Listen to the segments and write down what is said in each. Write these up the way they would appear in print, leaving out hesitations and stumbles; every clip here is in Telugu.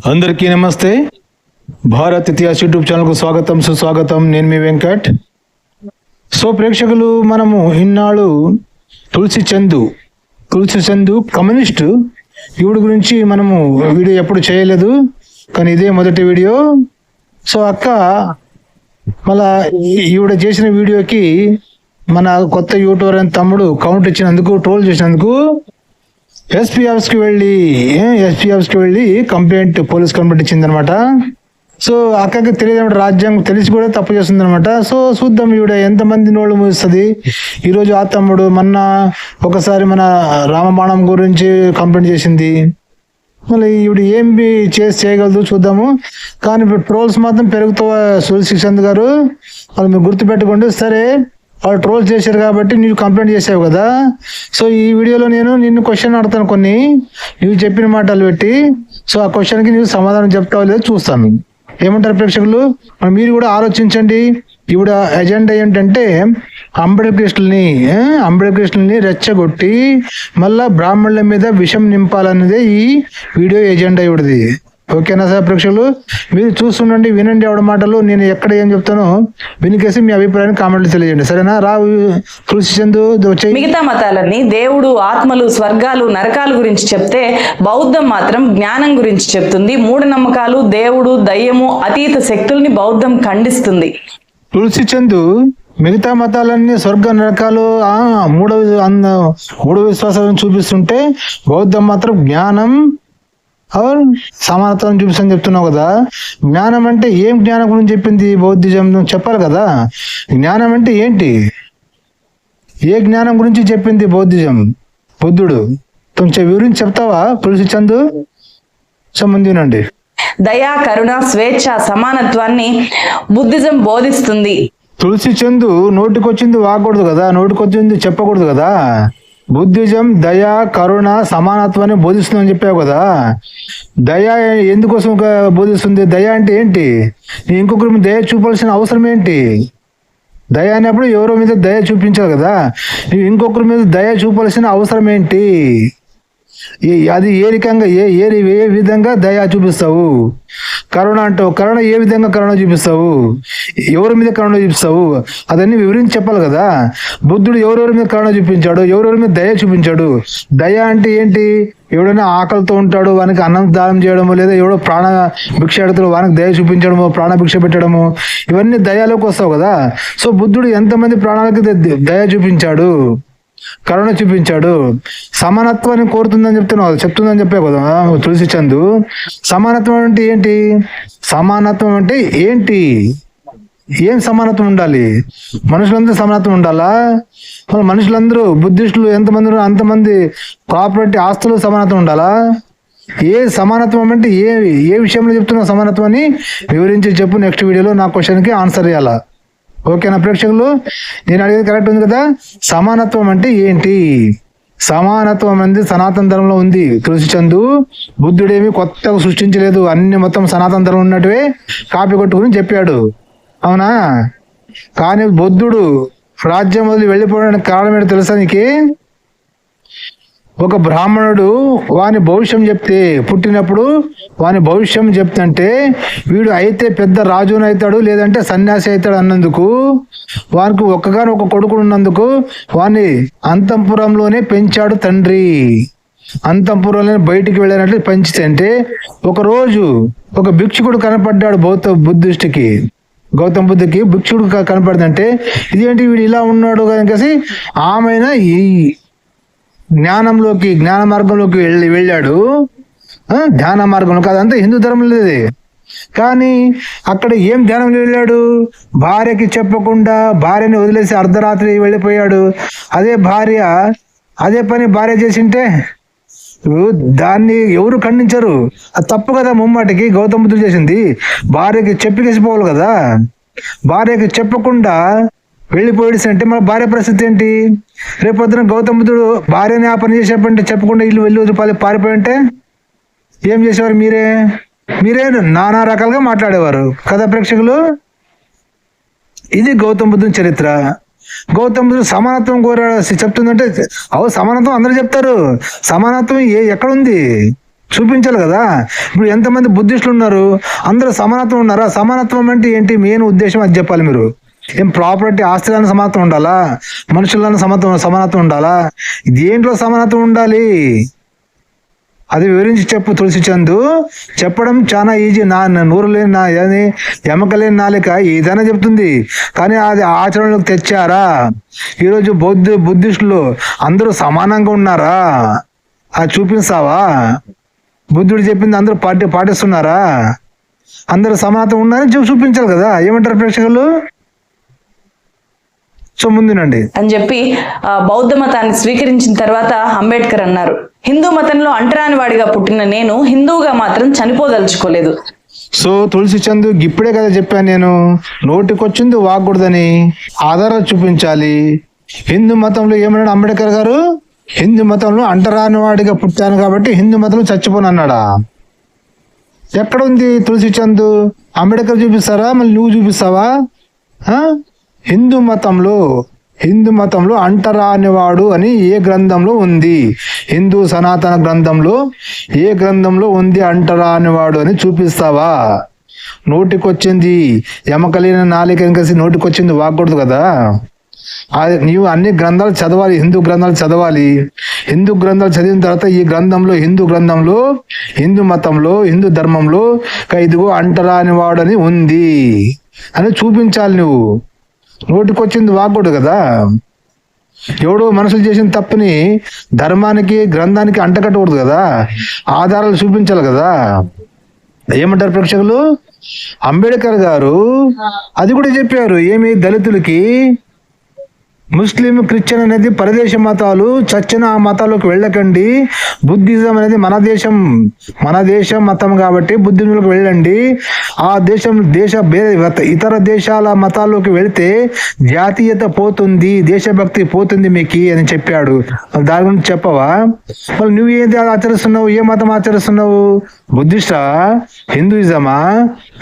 అందరికీ నమస్తే. భారత్ ఇతిహాస్ యూట్యూబ్ ఛానల్కు స్వాగతం, సుస్వాగతం. నేను మీ వెంకట్. సో ప్రేక్షకులు, మనము ఇన్నాళ్ళు తులసి చందు కమ్యూనిస్టు ఈవిడ గురించి మనము వీడియో ఎప్పుడు చేయలేదు, కానీ ఇదే మొదటి వీడియో. సో అక్క మళ్ళా ఈవిడ చేసిన వీడియోకి మన కొత్త యూట్యూబర్ అని తమ్ముడు కౌంట్ ఇచ్చినందుకు, ట్రోల్ చేసినందుకు ఎస్పీ ఆఫీస్కి వెళ్ళి పోలీస్ కంప్లైంట్ ఇచ్చిందనమాట. సో అక్కకి తెలియదు, రాజ్యాంగం తెలిసి కూడా తప్పు చేస్తుంది అనమాట. సో చూద్దాం ఈవిడ ఎంతమంది నోళ్ళు మూస్తుంది. ఈరోజు ఆ తమ్ముడు మొన్న ఒకసారి మన రామబాణం గురించి కంప్లైంట్ చేసింది. మళ్ళీ ఈవిడ ఏం చేయగలదు చూద్దాము. కానీ ఇప్పుడు ట్రోల్స్ మాత్రం పెరుగుతూ తులసి చంద్ గారు వాళ్ళు మీరు గుర్తుపెట్టుకోండి. సరే, వాళ్ళు ట్రోల్ చేశారు కాబట్టి నీవు కంప్లైంట్ చేసావు కదా. సో ఈ వీడియోలో నేను నిన్ను క్వశ్చన్ అడుగుతాను, కొన్ని నువ్వు చెప్పిన మాటలు పెట్టి. సో ఆ క్వశ్చన్కి నువ్వు సమాధానం చెప్తావో లేదో చూస్తాను. ఏమంటారు ప్రేక్షకులు? మీరు కూడా ఆలోచించండి. ఈవిడ ఎజెండా ఏంటంటే అంబేద్కరిస్టుల్ని రెచ్చగొట్టి మళ్ళా బ్రాహ్మణుల మీద విషం నింపాలన్నదే ఈ వీడియో ఎజెండా ఈవిడది. ఓకేనా సార్ ప్రేక్షకులు? మీరు చూస్తుండండి, వినండి ఆవిడ మాటలు. నేను ఎక్కడ ఏం చెప్తానో వినికేసి మీ అభిప్రాయాన్ని కామెంట్లు తెలియజేయండి, సరేనా? తులసి చందు వచ్చాయి. మిగతా మతాలన్నీ దేవుడు, ఆత్మలు, స్వర్గాలు, నరకాలు గురించి చెప్తే బౌద్ధం మాత్రం జ్ఞానం గురించి చెప్తుంది. మూఢనమ్మకాలు, దేవుడు, దయ్యము, అతీత శక్తుల్ని బౌద్ధం ఖండిస్తుంది. తులసి చందు మిగతా మతాలన్నీ స్వర్గ నరకాలు మూడవ విశ్వాసాలను చూపిస్తుంటే బౌద్ధం మాత్రం జ్ఞానం సమానత్వం చూపిస్తని చెప్తున్నావు కదా. జ్ఞానం అంటే ఏం జ్ఞానం గురించి చెప్పింది బౌద్ధిజం? చెప్పాలి కదా. జ్ఞానం అంటే ఏంటి, ఏ జ్ఞానం గురించి చెప్పింది బుద్ధుడు? కొంచెం వివరించి చెప్తావా తులసి చందు? ముందునండి. దయా, కరుణ, స్వేచ్ఛ, సమానత్వాన్ని బుద్ధిజం బోధిస్తుంది. తులసి చందు నోటికొచ్చింది వాగకూడదు కదా, నోటికొచ్చింది చెప్పకూడదు కదా. బుద్ధిజం దయ, కరుణ, సమానత్వాన్ని బోధిస్తుంది అని చెప్పావు కదా. దయ ఎందుకోసం బోధిస్తుంది? దయ అంటే ఏంటి? ఇంకొకరి మీద దయ చూపాల్సిన అవసరం ఏంటి? దయ అనేప్పుడు ఎవరో మీద దయ చూపించాలి కదా. నువ్వు ఇంకొకరి మీద దయ చూపాల్సిన అవసరం ఏంటి? అది ఏ రకంగా ఏ విధంగా దయ చూపిస్తావు? కరుణ అంటావు, కరుణ ఏ విధంగా కరుణ చూపిస్తావు? ఎవరి మీద కరుణ చూపిస్తావు? అదన్నీ వివరించి చెప్పాలి కదా. బుద్ధుడు ఎవరెవరి మీద కరుణ చూపించాడు, ఎవరెవరి మీద దయ చూపించాడు? దయ అంటే ఏంటి? ఎవడైనా ఆకలితో ఉంటాడు, వానికి అన్నం దానం చేయడము, లేదా ఎవడో ప్రాణ భిక్ష ఎడతాడు, వానికి దయ చూపించడము, ప్రాణ భిక్ష పెట్టడము, ఇవన్నీ దయలోకి వస్తావు కదా. సో బుద్ధుడు ఎంతమంది ప్రాణాలకి దయ చూపించాడు, కరుణ చూపించాడు. సమానత్వాన్ని కోరుతుందని చెప్తుందని చెప్పావు కదా తులసి చందు. సమానత్వం అంటే ఏంటి? సమానత్వం అంటే ఏంటి? ఏం సమానత్వం ఉండాలి? మనుషులందరూ సమానత్వం ఉండాలా? మనుషులందరూ బుద్ధిస్టులు ఎంతమంది అంతమంది ప్రాపర్టీ ఆస్తులు సమానత్వం ఉండాలా? ఏ సమానత్వం అంటే ఏ విషయంలో చెప్తున్నావు సమానత్వాన్ని వివరించి చెప్పు. నెక్స్ట్ వీడియోలో నా క్వశ్చన్కి ఆన్సర్ ఇవ్వాలా. ఓకేనా ప్రేక్షకులు? నేను అడిగేది కరెక్ట్ ఉంది కదా. సమానత్వం అంటే ఏంటి? సమానత్వం అనేది సనాతన ధర్మంలో ఉంది తులసి చందు. బుద్ధుడేమి కొత్తగా సృష్టించలేదు, అన్ని మొత్తం సనాతన ధర్మం ఉన్నట్టువే కాపీ కొట్టుకుని చెప్పాడు, అవునా? కానీ బుద్ధుడు రాజ్యం వదిలి వెళ్ళిపోవడానికి కారణం ఏంటో తెలుసా నీకు? ఒక బ్రాహ్మణుడు వాని భవిష్యం చెప్తే, పుట్టినప్పుడు వాని భవిష్యం చెప్తుంటే వీడు అయితే పెద్ద రాజుని అవుతాడు, లేదంటే సన్యాసి అవుతాడు అన్నందుకు, వానికి ఒక్కగానొక్క కొడుకుడు ఉన్నందుకు వాని అంతఃపురంలోనే పెంచాడు తండ్రి. అంతఃపురంలోనే బయటికి వెళ్ళినట్లు పెంచితే ఒకరోజు ఒక భిక్షుకుడు కనపడ్డాడు గౌతమ బుద్ధుకి భిక్షుడు కనపడిందంటే ఇదేంటి వీడు ఇలా ఉన్నాడు కనుక ఆమెన ఈ జ్ఞాన మార్గంలోకి వెళ్ళాడు. ధ్యాన మార్గంలో కాదంతా హిందూ ధర్మం లేదు. కానీ అక్కడ ఏం ధ్యానంలో వెళ్ళాడు? భార్యకి చెప్పకుండా భార్యని వదిలేసి అర్ధరాత్రి వెళ్ళిపోయాడు. అదే పని భార్య చేసింటే దాన్ని ఎవరు ఖండించరు. అది తప్పు కదా. ముమ్మాటికి గౌతమ బుద్ధుడు చేసింది భార్యకి చెప్పికేసిపోవాలి కదా. భార్యకి చెప్పకుండా వెళ్ళిపోయిస్తే మన భార్య పరిస్థితి ఏంటి? రేపొద్దున గౌతమ బుద్ధుడు భార్యని ఆ పని చేసేపంటే చెప్పకుండా వెళ్ళి రూపాయలు పారిపోయి ఉంటే ఏం చేసేవారు? మీరే నానా రకాలుగా మాట్లాడేవారు కదా ప్రేక్షకులు. ఇది గౌతమ బుద్ధుని చరిత్ర. గౌతమ బుద్ధుడు సమానత్వం కోరాడు చెప్తుందంటే సమానత్వం అందరూ చెప్తారు. సమానత్వం ఎక్కడుంది? చూపించాలి కదా. ఇప్పుడు ఎంతమంది బుద్ధిస్టులు ఉన్నారు, అందరూ సమానత్వం ఉన్నారా? సమానత్వం అంటే ఏంటి, మెయిన్ ఉద్దేశం అది చెప్పాలి మీరు. ఏం ప్రాపర్టీ ఆస్తులను సమానత్వం ఉండాలా, మనుషులను సమానత్వం ఉండాలా, దేంట్లో సమానత్వం ఉండాలి అది వివరించి చెప్పు తులసి చందు. చెప్పడం చాలా ఈజీ, నా నూరు లేని నా ఎమకలేని నాలిక ఏదైనా చెప్తుంది, కానీ అది ఆచరణలోకి తెచ్చారా? ఈరోజు బుద్ధిస్టులు అందరూ సమానంగా ఉన్నారా? అది చూపిస్తావా? బుద్ధుడు చెప్పింది అందరూ పాటిస్తున్నారా? అందరూ సమానత్వం ఉన్నారని చూపించాలి కదా. ఏమంటారు ప్రేక్షకులు? సో ముందునండి అని చెప్పి బౌద్ధ మతాన్ని స్వీకరించిన తర్వాత అంబేద్కర్ అన్నారు, హిందూ మతంలో అంటరాని వాడిగా పుట్టిన నేను హిందువుగా మాత్రం చనిపోదలుచుకోలేదు. సో తులసి చందు ఇప్పుడే కదా చెప్పాను నేను, నోటికొచ్చింది వాగకూడదని ఆధారాలు చూపించాలి. హిందూ మతంలో ఏమన్నాడు అంబేద్కర్ గారు? హిందూ మతంలో అంటరాని వాడిగా పుట్టాను కాబట్టి హిందూ మతంలో చచ్చిపోను అన్నాడా? ఎక్కడ ఉంది తులసి చందు? అంబేద్కర్ చూపిస్తారా, మళ్ళీ నువ్వు చూపిస్తావా? హిందూ మతంలో అంటరానివాడు అని ఏ గ్రంథంలో ఉంది? హిందూ సనాతన గ్రంథంలో ఏ గ్రంథంలో ఉంది అంటరానివాడు అని చూపిస్తావా? నోటికొచ్చింది ఎమకలేని నాలిక కలిసి నోటికొచ్చింది వాగకూడదు కదా. నీవు అన్ని గ్రంథాలు చదవాలి, హిందూ గ్రంథాలు చదవాలి. హిందూ గ్రంథాలు చదివిన తర్వాత ఈ గ్రంథంలో హిందూ మతంలో హిందూ ధర్మంలో ఇదిగో అంటరానివాడు అని ఉంది అని చూపించాలి. నువ్వు నోటికొచ్చింది వాగకూడదు కదా. ఎవడో మనుషులు చేసిన తప్పుని ధర్మానికి గ్రంథానికి అంటకట్టకూడదు కదా, ఆధారాలు చూపించాలి కదా. ఏమంటారు ప్రేక్షకులు? అంబేద్కర్ గారు అది కూడా చెప్పారు, ఏమి దళితులకి ముస్లిం క్రిస్టియన్ అనేది పరదేశ మతాలు, చచ్చిన ఆ మతాల్లోకి వెళ్ళకండి. బుద్ధిజం అనేది మన దేశం మతం కాబట్టి బుద్ధిజంలోకి వెళ్ళండి. ఆ ఇతర దేశాల మతాల్లోకి వెళితే జాతీయత పోతుంది, దేశభక్తి పోతుంది మీకు అని చెప్పాడు. దాని గురించి చెప్పవా? మళ్ళీ నువ్వు ఏది ఆచరిస్తున్నావు? ఏ మతం ఆచరిస్తున్నావు? బుద్ధిస్టా, హిందూయిజమా,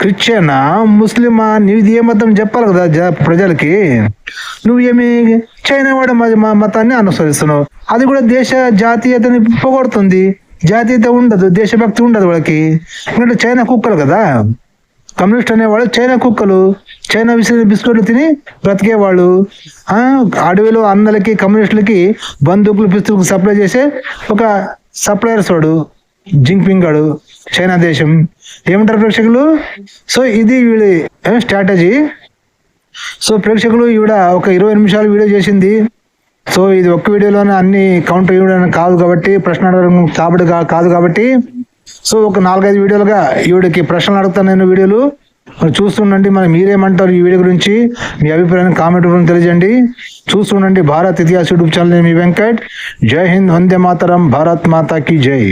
క్రిస్టియనా, ముస్లిమా? నీది ఏ మతం చెప్పాలి కదా ప్రజలకి. నువ్వేమి చైనా వాడు మతాన్ని అనుసరిస్తున్నావు, అది కూడా దేశ జాతీయతని పొగొడుతుంది. జాతీయత ఉండదు, దేశభక్తి ఉండదు వాళ్ళకి. ఎందుకంటే చైనా కుక్కలు కదా, కమ్యూనిస్ట్ అనేవాళ్ళు చైనా కుక్కలు, చైనా బిస్కెట్లు తిని బ్రతికేవాళ్ళు. అడవిలో అన్నలకి కమ్యూనిస్టులకి బందూకులు పిస్తులకు సప్లై చేసే ఒక సప్లయర్స్ వాడు జింగ్పింగ్ గాడు, చైనా దేశం. ఏమంటారు ప్రేక్షకులు? సో ఇది వీడి స్ట్రాటజీ. సో ప్రేక్షకులు ఈవిడ ఒక 20 నిమిషాలు వీడియో చేసింది. సో ఇది ఒక్క వీడియోలోనే అన్ని కౌంటర్ ఇవ్వడం కాదు కాబట్టి, ప్రశ్న అడగడం కాదు కాబట్టి, సో ఒక 4-5 వీడియోలుగా ఈవిడకి ప్రశ్నలు అడుగుతాను నేను. వీడియోలు చూస్తుండండి. మరి మీరేమంటారు ఈ వీడియో గురించి? మీ అభిప్రాయాన్ని కామెంట్ రూపంలో తెలియజేయండి. చూస్తుండండి భారత్ ఇతిహాస్ యూట్యూబ్ ఛానల్. మీ వెంకట్. జై హింద్, వందే మాతరం, భారత్ మాతా కీ జై.